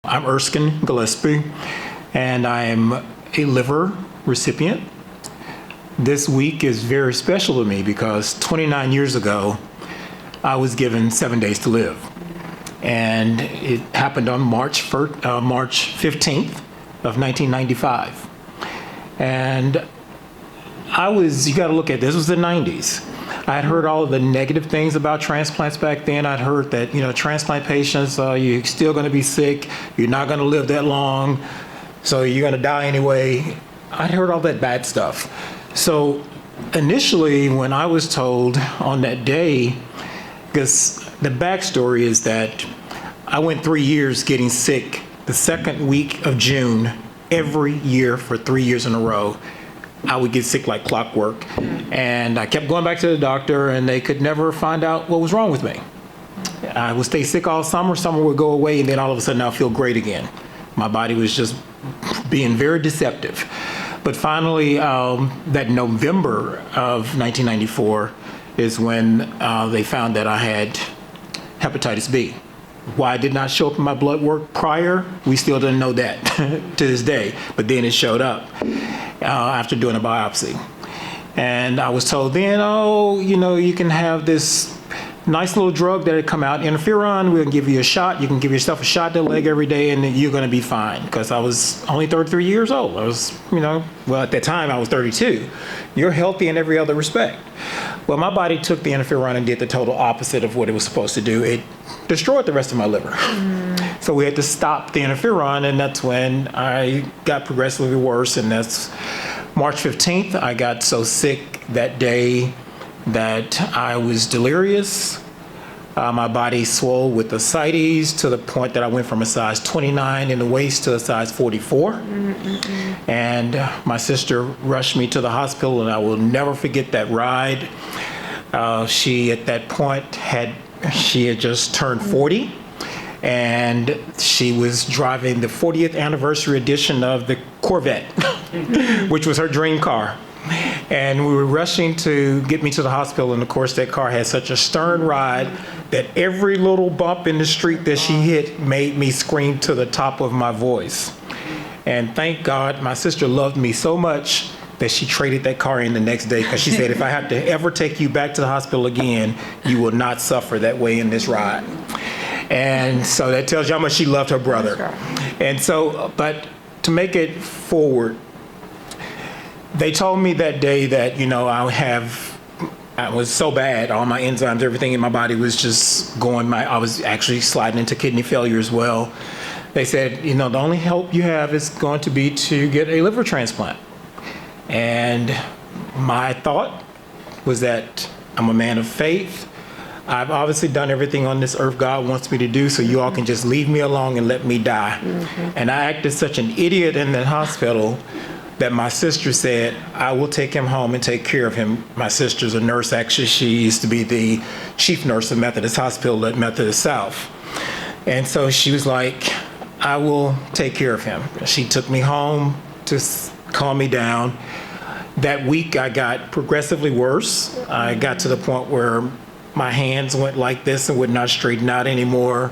I'm Erskine Gillespie, and I'm a liver recipient. This week is very special to me because 29 years ago, I was given 7 days to live. And it happened on March 15th of 1995. And you got to look at this, was the 90s. I had heard all of the negative things about transplants back then. I'd heard that, transplant patients, you're still going to be sick, you're not going to live that long, so you're going to die anyway. I'd heard all that bad stuff. So initially, when I was told on that day, because the backstory is that I went 3 years getting sick the second week of June every year for 3 years in a row. I would get sick like clockwork. And I kept going back to the doctor and they could never find out what was wrong with me. I would stay sick all summer would go away, and then all of a sudden I'll feel great again. My body was just being very deceptive. But finally, that November of 1994 is when they found that I had hepatitis B. Why it did not show up in my blood work prior, we still didn't know that to this day. But then it showed up after doing a biopsy. And I was told then, you can have this nice little drug that had come out, interferon, we'll give you a shot. You can give yourself a shot to the leg every day and you're going to be fine. Because I was only 33 years old. I was, at that time I was 32. You're healthy in every other respect. Well, my body took the interferon and did the total opposite of what it was supposed to do. It destroyed the rest of my liver. So we had to stop the interferon, and that's when I got progressively worse, and that's March 15th. I got so sick that day that I was delirious. My body swelled with ascites to the point that I went from a size 29 in the waist to a size 44. And my sister rushed me to the hospital, and I will never forget that ride. She, at that point, had just turned 40, and she was driving the 40th anniversary edition of the Corvette, which was her dream car. And we were rushing to get me to the hospital, and of course that car had such a stern ride that every little bump in the street that she hit made me scream to the top of my voice. And thank God my sister loved me so much that she traded that car in the next day, because she said, if I have to ever take you back to the hospital again, you will not suffer that way in this ride. And so that tells you how much she loved her brother. And so, but to make it forward, they told me that day that, I was so bad, all my enzymes, everything in my body was just going, I was actually sliding into kidney failure as well. They said, the only hope you have is going to be to get a liver transplant. And my thought was that I'm a man of faith. I've obviously done everything on this earth God wants me to do, so you all can just leave me alone and let me die. And I acted such an idiot in that hospital that my sister said, I will take him home and take care of him. My sister's a nurse, actually. She used to be the chief nurse of Methodist Hospital at Methodist South. And so she was like, I will take care of him. She took me home to calm me down. That week I got progressively worse. I got to the point where my hands went like this and would not straighten out anymore.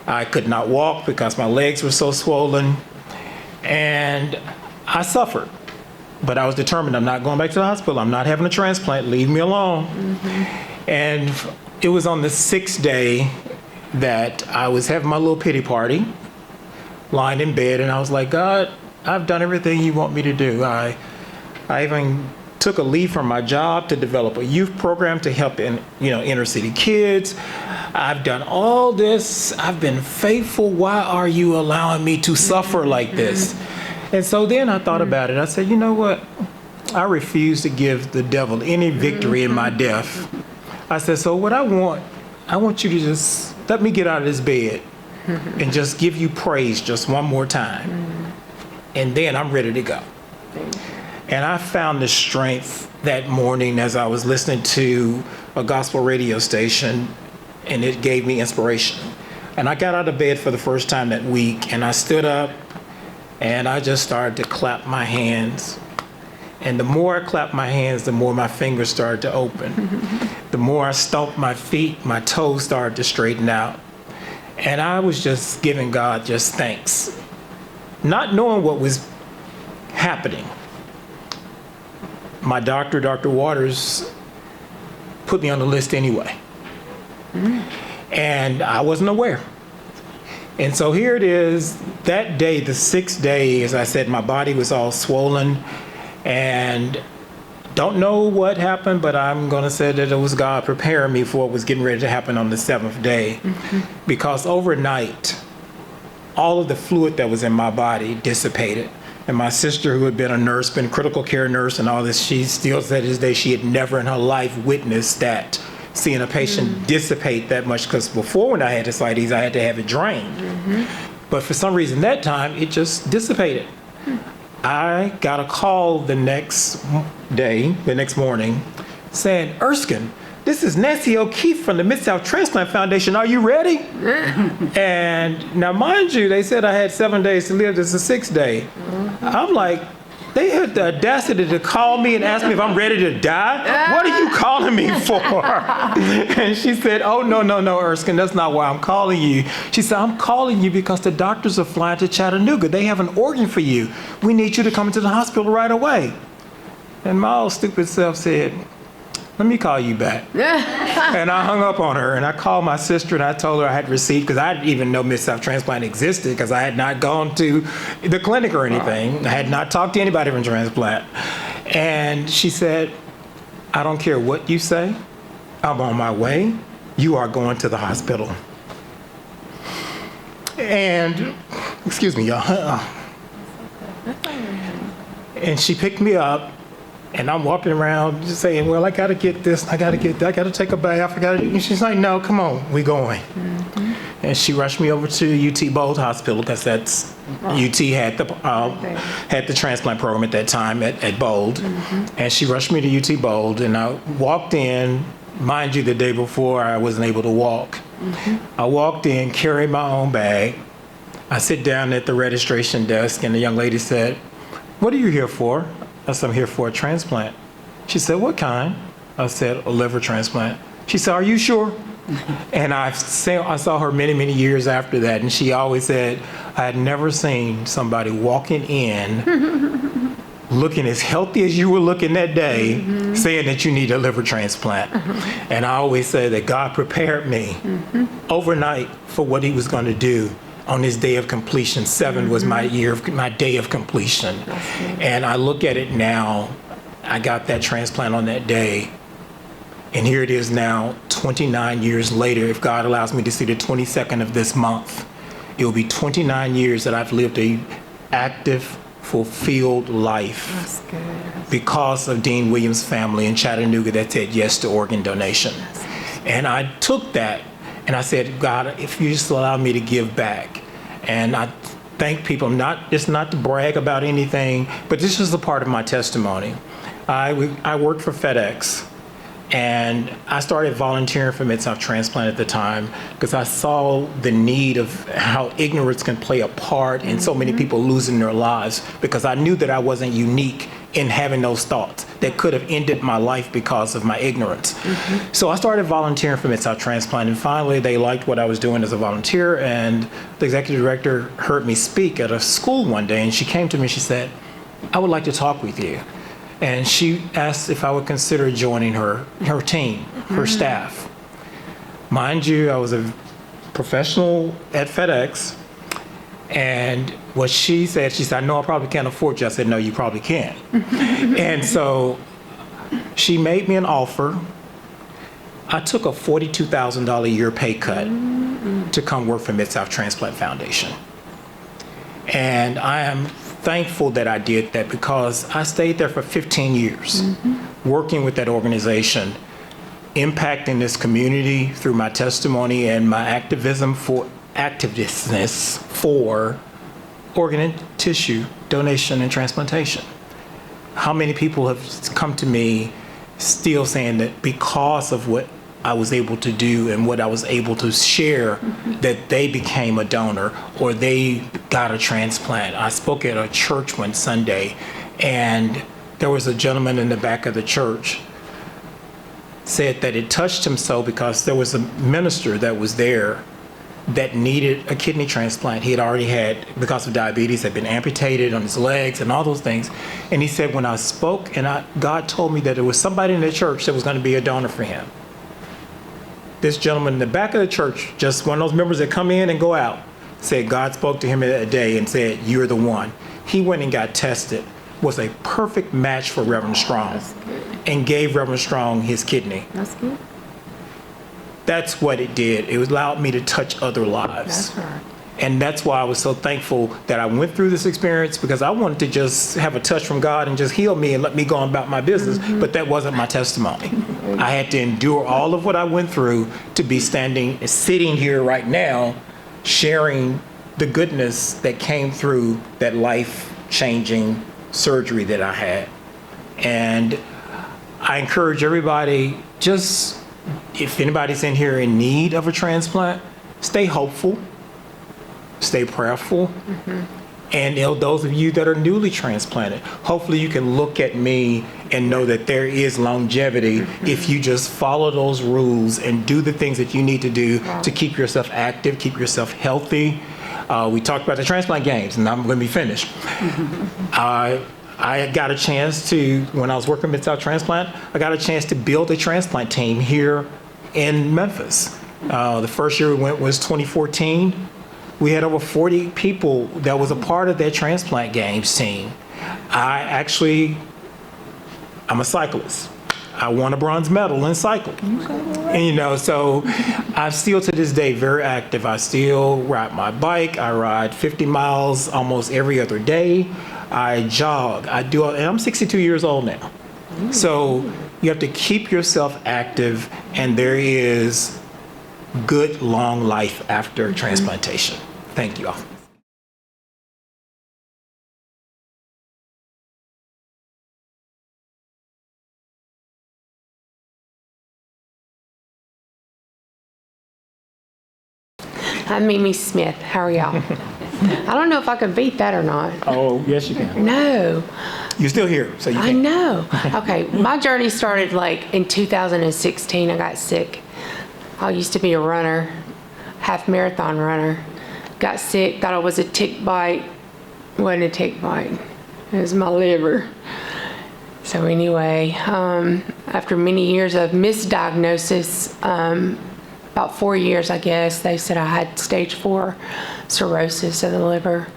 I could not walk because my legs were so swollen. And I suffered. But I was determined, I'm not going back to the hospital. I'm not having a transplant. Leave me alone. And it was on the 6th day that I was having my little pity party, lying in bed, and I was like, God, I've done everything you want me to do. I even took a leave from my job to develop a youth program to help inner city kids. I've done all this. I've been faithful. Why are you allowing me to suffer like this? And so then I thought about it. I said, you know what? I refuse to give the devil any victory in my death. I said, so what I want you to just let me get out of this bed and just give you praise just one more time. And then I'm ready to go. And I found the strength that morning as I was listening to a gospel radio station, and it gave me inspiration. And I got out of bed for the first time that week, and I stood up and I just started to clap my hands. And the more I clapped my hands, the more my fingers started to open. The more I stomped my feet, my toes started to straighten out. And I was just giving God just thanks, not knowing what was happening. My doctor, Dr. Waters, put me on the list anyway. And I wasn't aware. And so here it is, that day, the 6th day, as I said, my body was all swollen, and don't know what happened, but I'm going to say that it was God preparing me for what was getting ready to happen on the 7th day. Because overnight, all of the fluid that was in my body dissipated. And my sister, who had been a nurse, been a critical care nurse and all this, she still said to this day she had never in her life witnessed that, seeing a patient dissipate that much. Because before, when I had ascites, I had to have it drained. But for some reason that time, it just dissipated. I got a call the next day, the next morning, saying, "Erskine, this is Nancy O'Keefe from the Mid-South Transplant Foundation. Are you ready?" And now, mind you, they said I had 7 days to live. This is the 6th day. I'm like, they had the audacity to call me and ask me if I'm ready to die? What are you calling me for? And she said, "Oh, no, Erskine, that's not why I'm calling you." She said, "I'm calling you because the doctors are flying to Chattanooga. They have an organ for you. We need you to come into the hospital right away." And my old stupid self said, "Let me call you back." And I hung up on her, and I called my sister, and I told her I had received, because I didn't even know Mid-South Transplant existed, because I had not gone to the clinic or anything. I had not talked to anybody from Transplant. And she said, "I don't care what you say. I'm on my way. You are going to the hospital." And, excuse me, y'all. And she picked me up. And I'm walking around just saying, "Well, I got to get this, I got to get that, I got to take a bath, and she's like, "No, come on, we going." And she rushed me over to UT Bold Hospital, because that's, UT had the transplant program at that time at Bold. And she rushed me to UT Bold, and I walked in, mind you, the day before I wasn't able to walk. I walked in, carried my own bag. I sit down at the registration desk, and the young lady said, "What are you here for?" I said, "I'm here for a transplant." She said, "What kind?" I said, "A liver transplant." She said, "Are you sure?" And I saw her many, many years after that, and she always said, "I had never seen somebody walking in looking as healthy as you were looking that day, saying that you need a liver transplant." And I always say that God prepared me overnight for what he was going to do. On this day of completion, 7 was my day of completion. And I look at it now, I got that transplant on that day. And here it is now, 29 years later. If God allows me to see the 22nd of this month, it will be 29 years that I've lived a active, fulfilled life. That's good. Because of Dean Williams' family in Chattanooga that said yes to organ donation. And I took that, and I said, "God, if you just allow me to give back." And I thank people, it's not to brag about anything, but this is a part of my testimony. I worked for FedEx, and I started volunteering for Mid-South Transplant at the time, because I saw the need of how ignorance can play a part in so many people losing their lives, because I knew that I wasn't unique in having those thoughts that could have ended my life because of my ignorance. So I started volunteering for Mid-South Transplant, and finally they liked what I was doing as a volunteer, and the executive director heard me speak at a school one day, and she came to me and she said, "I would like to talk with you." And she asked if I would consider joining her team, her staff. Mind you, I was a professional at FedEx, and what she said, "I know I probably can't afford you." I said, "No, you probably can." And so she made me an offer. I took a $42,000 a year pay cut to come work for Mid-South Transplant Foundation. And I am thankful that I did that, because I stayed there for 15 years, working with that organization, impacting this community through my testimony and my activeness for organ and tissue donation and transplantation. How many people have come to me still saying that because of what I was able to do and what I was able to share, that they became a donor or they got a transplant. I spoke at a church one Sunday, and there was a gentleman in the back of the church said that it touched him so because there was a minister that was there that needed a kidney transplant. He had already had, because of diabetes, had been amputated on his legs and all those things. And he said, when I spoke, God told me that there was somebody in the church that was going to be a donor for him. This gentleman in the back of the church, just one of those members that come in and go out, said God spoke to him that day and said, you're the one. He went and got tested, was a perfect match for Reverend Strong, and gave Reverend Strong his kidney. That's good. That's what it did. It allowed me to touch other lives. That's right. And that's why I was so thankful that I went through this experience, because I wanted to just have a touch from God and just heal me and let me go on about my business. But that wasn't my testimony. I had to endure all of what I went through to be sitting here right now, sharing the goodness that came through that life-changing surgery that I had. And I encourage everybody, just if anybody's in here in need of a transplant, stay hopeful, stay prayerful. And those of you that are newly transplanted, hopefully you can look at me and know that there is longevity if you just follow those rules and do the things that you need to do to keep yourself active, keep yourself healthy. We talked about the transplant games, and I'm going to be finished. I got a chance to, when I was working with Mid-South Transplant, I got a chance to build a transplant team here in Memphis. The first year we went was 2014. We had over 40 people that was a part of that transplant games team. I'm a cyclist. I won a bronze medal in cycling. And, so I'm still to this day very active. I still ride my bike. I ride 50 miles almost every other day. I jog. And I'm 62 years old now. So you have to keep yourself active, and there is good long life after transplantation. Thank you all. I'm Mimi Smith. How are y'all? I don't know if I could beat that or not. Oh, yes, you can. No. You're still here, so you can. I know. Okay, my journey started in 2016. I got sick. I used to be a runner, half marathon runner. Got sick, thought it was a tick bite. It wasn't a tick bite. It was my liver. So anyway, after many years of misdiagnosis, about 4 years, I guess, they said I had stage 4 cirrhosis of the liver.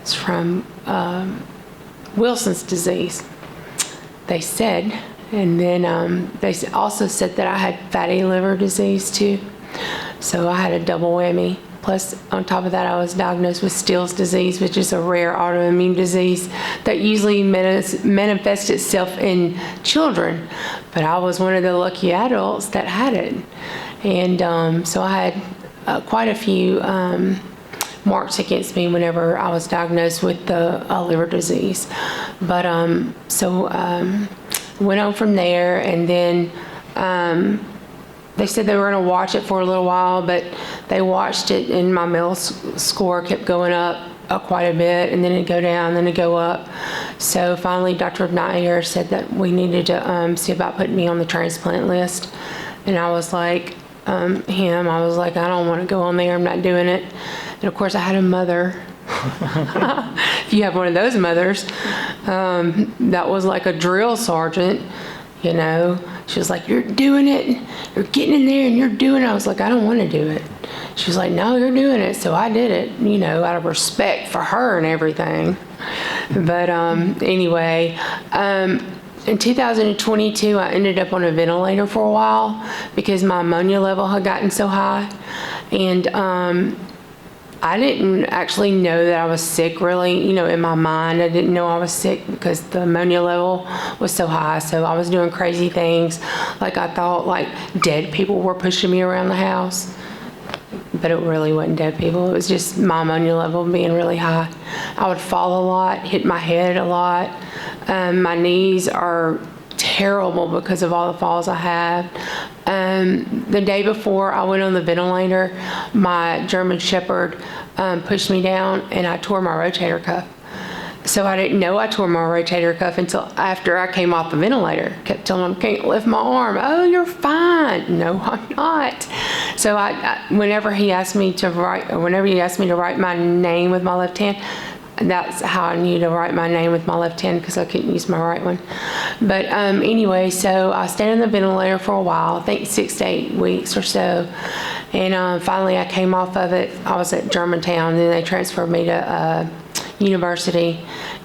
It's from Wilson's disease, they said. And then they also said that I had fatty liver disease too. So I had a double whammy. Plus, on top of that, I was diagnosed with Still's disease, which is a rare autoimmune disease that usually manifests itself in children. But I was one of the lucky adults that had it. And so I had quite a few marks against me whenever I was diagnosed with the liver disease. But went on from there, and then they said they were going to watch it for a little while, but they watched it, and my MEL score kept going up quite a bit, and then it'd go down, then it'd go up. So finally, Dr. Nair said that we needed to see about putting me on the transplant list. And I was like, I was like, I don't want to go on there, I'm not doing it. And of course, I had a mother. If you have one of those mothers, that was like a drill sergeant, She was like, you're doing it, you're getting in there and you're doing it. I was like, I don't want to do it. She was like, no, you're doing it. So I did it, out of respect for her and everything. But anyway, in 2022, I ended up on a ventilator for a while because my ammonia level had gotten so high. And I didn't actually know that I was sick, really. In my mind, I didn't know I was sick because the ammonia level was so high. So I was doing crazy things. I thought dead people were pushing me around the house. But it really wasn't dead people. It was just my ammonia level being really high. I would fall a lot, hit my head a lot. My knees are terrible because of all the falls I have. The day before I went on the ventilator, my German Shepherd pushed me down and I tore my rotator cuff. So I didn't know I tore my rotator cuff until after I came off the ventilator. Kept telling him, can't lift my arm. Oh, you're fine. No, I'm not. So whenever he asked me to write my name with my left hand, that's how I knew to write my name with my left hand, because I couldn't use my right one. But anyway, so I stayed on the ventilator for a while, I think 6 to 8 weeks or so. And finally I came off of it. I was at Germantown, then they transferred me to university,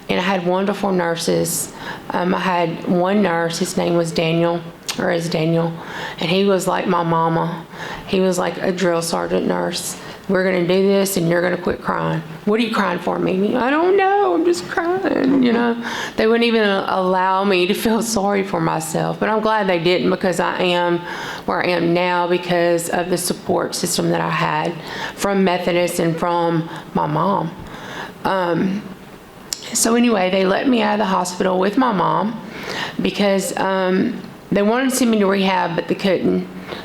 and I had wonderful nurses. I had one nurse, his name was Daniel, and he was like my mama. He was like a drill sergeant nurse. We're going to do this and you're going to quit crying. What are you crying for, Mimi? I don't know, I'm just crying, you know. They wouldn't even allow me to feel sorry for myself, but I'm glad they didn't, because I am where I am now because of the support system that I had from Methodist and from my mom. So anyway, they let me out of the hospital with my mom because they wanted to send me to rehab, but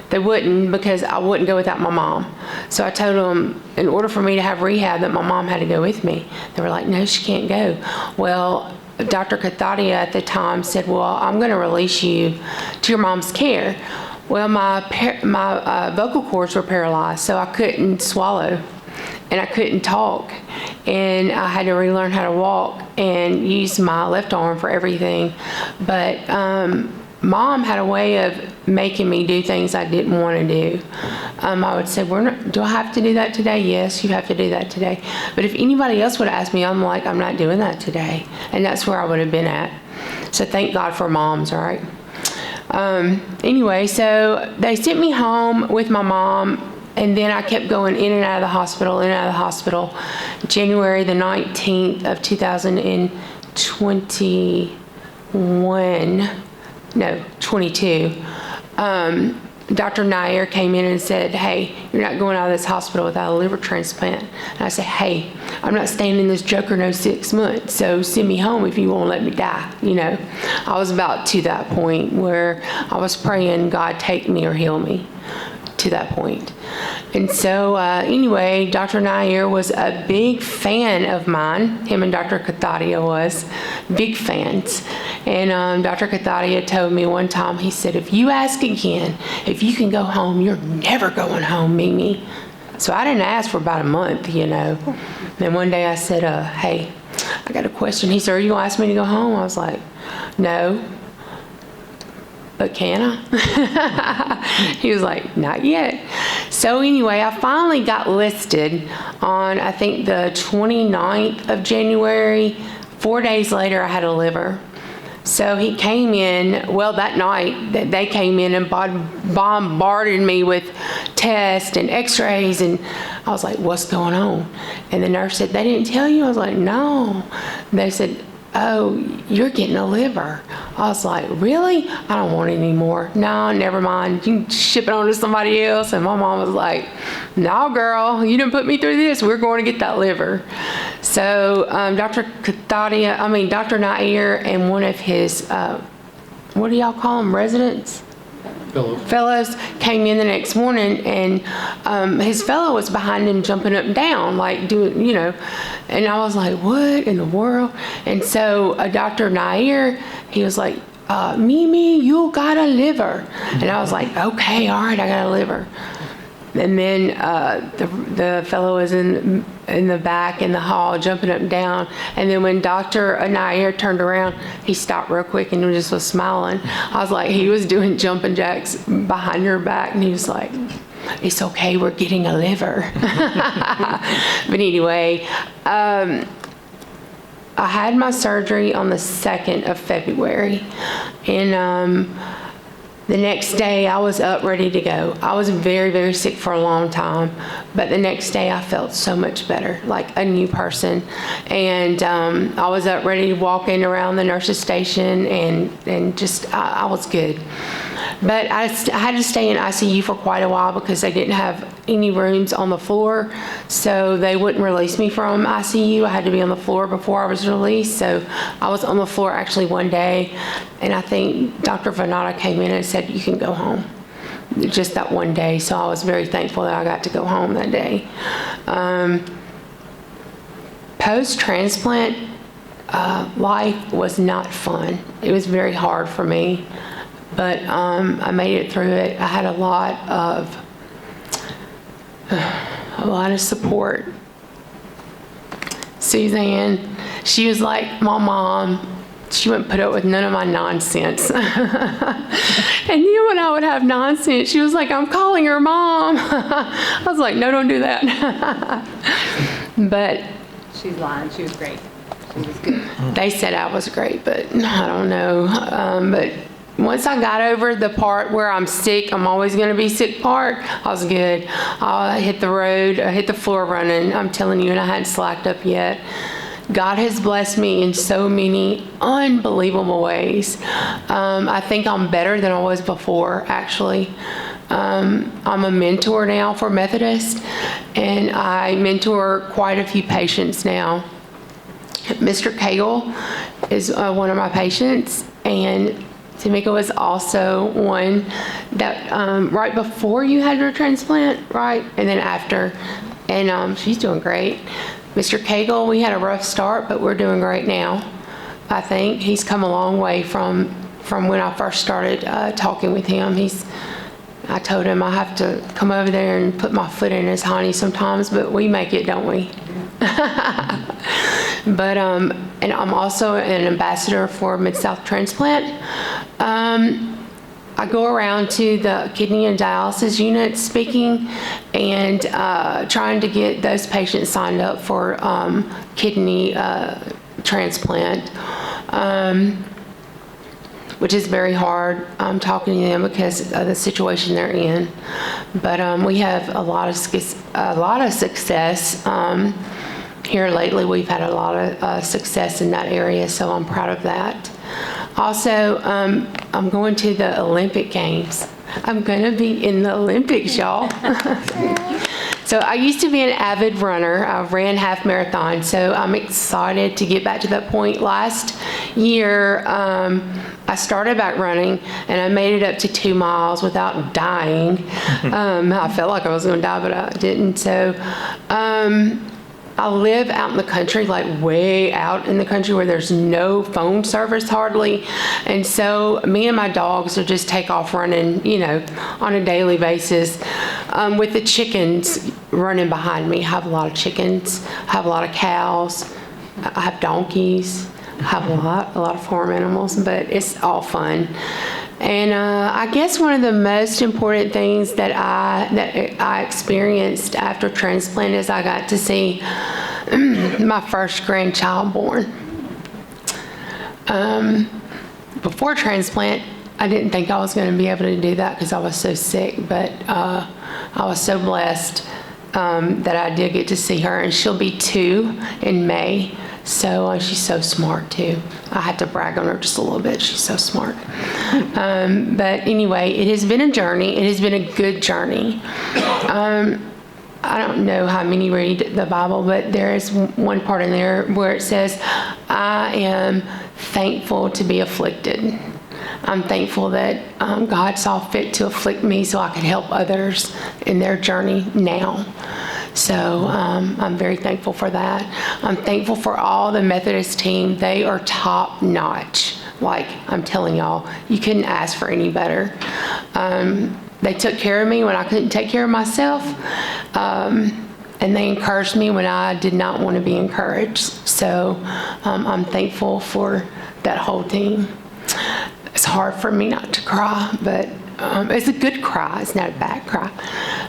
they wouldn't, because I wouldn't go without my mom. So I told them, in order for me to have rehab, that my mom had to go with me. They were like, no, she can't go. Well, Dr. Kathadia at the time said, well, I'm going to release you to your mom's care. Well, my vocal cords were paralyzed, so I couldn't swallow and I couldn't talk, and I had to relearn how to walk and use my left arm for everything. But Mom had a way of making me do things I didn't want to do. I would say, do I have to do that today? Yes, you have to do that today. But if anybody else would ask me, I'm like, I'm not doing that today. And that's where I would have been at. So thank God for moms, right? Anyway, so they sent me home with my mom, and then I kept going in and out of the hospital, January the 19th of 22. Dr. Nair came in and said, hey, you're not going out of this hospital without a liver transplant. And I said, hey, I'm not staying in this joker no 6 months, so send me home if you won't let me die. You know, I was about to that point where I was praying, God, take me or heal me, to that point. And so anyway, Dr. Nair was a big fan of mine. Him and Dr. Kathadia was big fans. And Dr. Kathadia told me one time, he said, if you ask again if you can go home, you're never going home, Mimi. So I didn't ask for about a month, you know. Then one day I said, hey, I got a question. He said, are you going to ask me to go home? I was like, no. But can I? He was like, not yet. So anyway, I finally got listed on, I think, the 29th of January. 4 days later, I had a liver. So he came in, well, that night, they came in and bombarded me with tests and x-rays, and I was like, what's going on? And the nurse said, they didn't tell you? I was like, no. They said, oh, you're getting a liver. I was like, really? I don't want it anymore. No, never mind. You can ship it on to somebody else. And my mom was like, no, girl, you didn't put me through this. We're going to get that liver. So Dr. Nair and one of his, what do y'all call them, residents? Fellows came in the next morning, and his fellow was behind him jumping up and down, like doing, you know, and I was like, what in the world? And so Dr. Nair, he was like, Mimi, you got a liver. And I was like, okay, all right, I got a liver. And then the fellow was in the back in the hall jumping up and down. And then when Dr. Nair turned around, he stopped real quick and just was smiling. I was like, he was doing jumping jacks behind her back, and he was like, it's okay, we're getting a liver. But anyway, I had my surgery on the 2nd of February. And the next day, I was up ready to go. I was very, very sick for a long time, but the next day I felt so much better, like a new person. And I was up ready to walk in around the nurse's station, and just, I was good. But I had to stay in ICU for quite a while because they didn't have any rooms on the floor, so they wouldn't release me from ICU. I had to be on the floor before I was released, so I was on the floor actually one day, and I think Dr. Venata came in and said, you can go home. Just that one day, so I was very thankful that I got to go home that day. Post-transplant, life was not fun. It was very hard for me, but I made it through it. I had a lot of support. Suzanne, she was like my mom. She wouldn't put up with none of my nonsense. And then when I would have nonsense, she was like, I'm calling her mom. I was like, no, don't do that. But she's lying. She was great. She was good. they said I was great, but I don't know. But once I got over the part where I'm sick, I'm always going to be sick part, I was good. I hit the road, I hit the floor running. I'm telling you, and I hadn't slacked up yet. God has blessed me in so many unbelievable ways. I think I'm better than I was before, actually. I'm a mentor now for Methodist, and I mentor quite a few patients now. Mr. Cagle is one of my patients, and Tamika was also one that right before you had your transplant, right? And then after. And she's doing great. Mr. Cagle, we had a rough start, but we're doing great now. I think he's come a long way from when I first started talking with him. I told him I have to come over there and put my foot in his honey sometimes, but we make it, don't we? But and I'm also an ambassador for Mid-South Transplant. I go around to the kidney and dialysis units speaking and trying to get those patients signed up for kidney transplant, which is very hard. I'm talking to them because of the situation they're in. But we have a lot of success. Here lately, we've had a lot of success in that area, so I'm proud of that. Also, I'm going to the Olympic Games. I'm going to be in the Olympics, y'all. So I used to be an avid runner. I ran half marathon, so I'm excited to get back to that point. Last year, I started back running, and I made it up to 2 miles without dying. I felt like I was going to die, but I didn't. So I live out in the country, like way out in the country where there's no phone service hardly. And so me and my dogs will just take off running, on a daily basis. With the chickens running behind me, I have a lot of chickens, I have a lot of cows, I have donkeys, I have a lot of farm animals, but it's all fun. And I guess one of the most important things that I experienced after transplant is I got to see my first grandchild born. Before transplant, I didn't think I was going to be able to do that because I was so sick, but I was so blessed that I did get to see her, and she'll be 2 in May. So she's so smart too. I had to brag on her just a little bit. She's so smart. But anyway, it has been a journey. It has been a good journey. I don't know how many read the Bible, but there is one part in there where it says, I am thankful to be afflicted. I'm thankful that God saw fit to afflict me so I could help others in their journey now. So I'm very thankful for that. I'm thankful for all the Methodist team. They are top notch. Like, I'm telling y'all, you couldn't ask for any better. They took care of me when I couldn't take care of myself. And they encouraged me when I did not want to be encouraged. So I'm thankful for that whole team. It's hard for me not to cry, but it's a good cry. It's not a bad cry.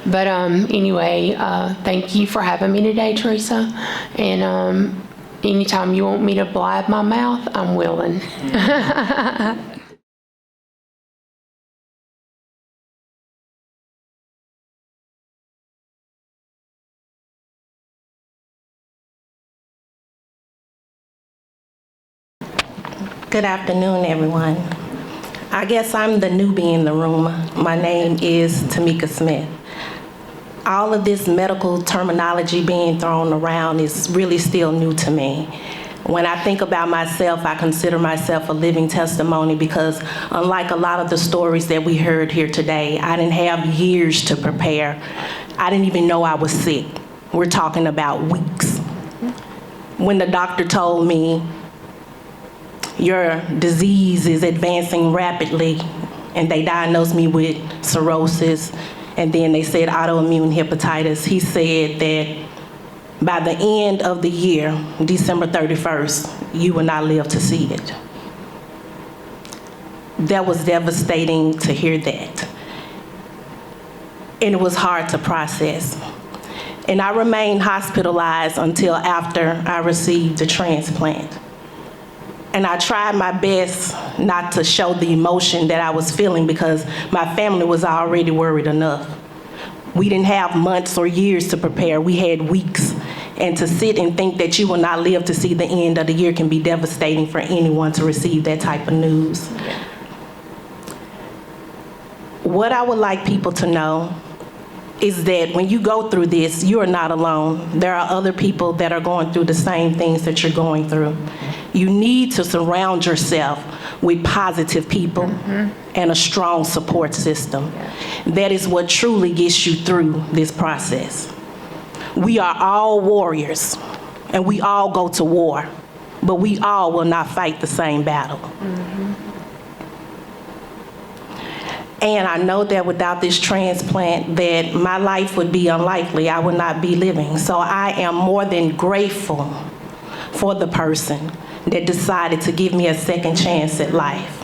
But anyway, thank you for having me today, Teresa. And anytime you want me to blab my mouth, I'm willing. Good afternoon, everyone. I guess I'm the newbie in the room. My name is Tamika Smith. All of this medical terminology being thrown around is really still new to me. When I think about myself, I consider myself a living testimony because unlike a lot of the stories that we heard here today, I didn't have years to prepare. I didn't even know I was sick. We're talking about weeks. When the doctor told me your disease is advancing rapidly. And they diagnosed me with cirrhosis, and then they said autoimmune hepatitis. He said that by the end of the year, December 31st, you will not live to see it. That was devastating to hear that. And it was hard to process. And I remained hospitalized until after I received the transplant. And I tried my best not to show the emotion that I was feeling because my family was already worried enough. We didn't have months or years to prepare, we had weeks. And to sit and think that you will not live to see the end of the year can be devastating for anyone to receive that type of news. What I would like people to know is that when you go through this, you are not alone. There are other people that are going through the same things that you're going through. You need to surround yourself with positive people and a strong support system. That is what truly gets you through this process. We are all warriors, and we all go to war, but we all will not fight the same battle. And I know that without this transplant, that my life would be unlikely. I would not be living. So I am more than grateful for the person that decided to give me a second chance at life.